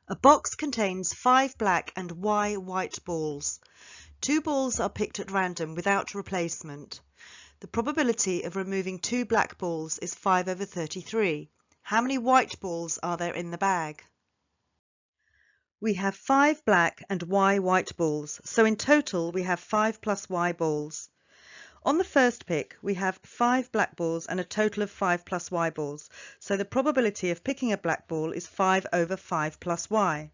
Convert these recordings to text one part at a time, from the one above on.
A box contains 5 black and Y white balls. 2 balls are picked at random without replacement. The probability of removing 2 black balls is 5/33. How many white balls are there in the bag? We have 5 black and Y white balls, so in total we have 5 plus Y balls. On the first pick, we have 5 black balls and a total of 5 plus Y balls, so the probability of picking a black ball is 5/5 plus Y.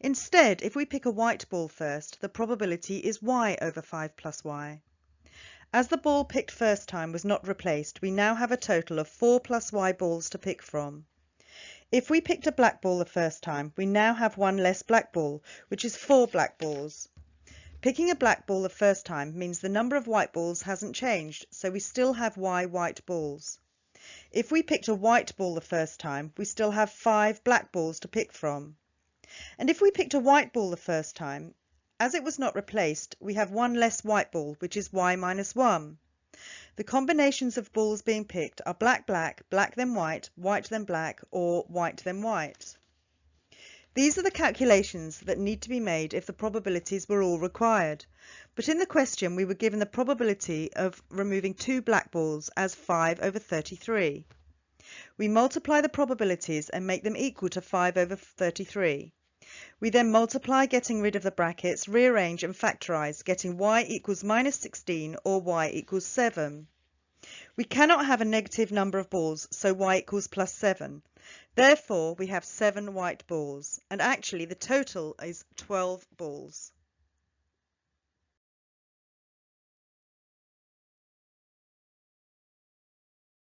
Instead, if we pick a white ball first, the probability is Y/5 plus Y. As the ball picked first time was not replaced, we now have a total of 4 plus Y balls to pick from. If we picked a black ball the first time, we now have 1 less black ball, which is 4 black balls. Picking a black ball the first time means the number of white balls hasn't changed, so we still have Y white balls. If we picked a white ball the first time, we still have 5 black balls to pick from. And if we picked a white ball the first time, as it was not replaced, we have 1 less white ball, which is Y minus 1. The combinations of balls being picked are black black, black then white, white then black, or white then white. These are the calculations that need to be made if the probabilities were all required. But in the question we were given the probability of removing 2 black balls as 5/33. We multiply the probabilities and make them equal to 5/33. We then multiply, getting rid of the brackets, rearrange and factorise, getting Y equals -16 or Y equals 7. We cannot have a negative number of balls, so Y equals +7. Therefore, we have 7 white balls, and actually the total is 12 balls.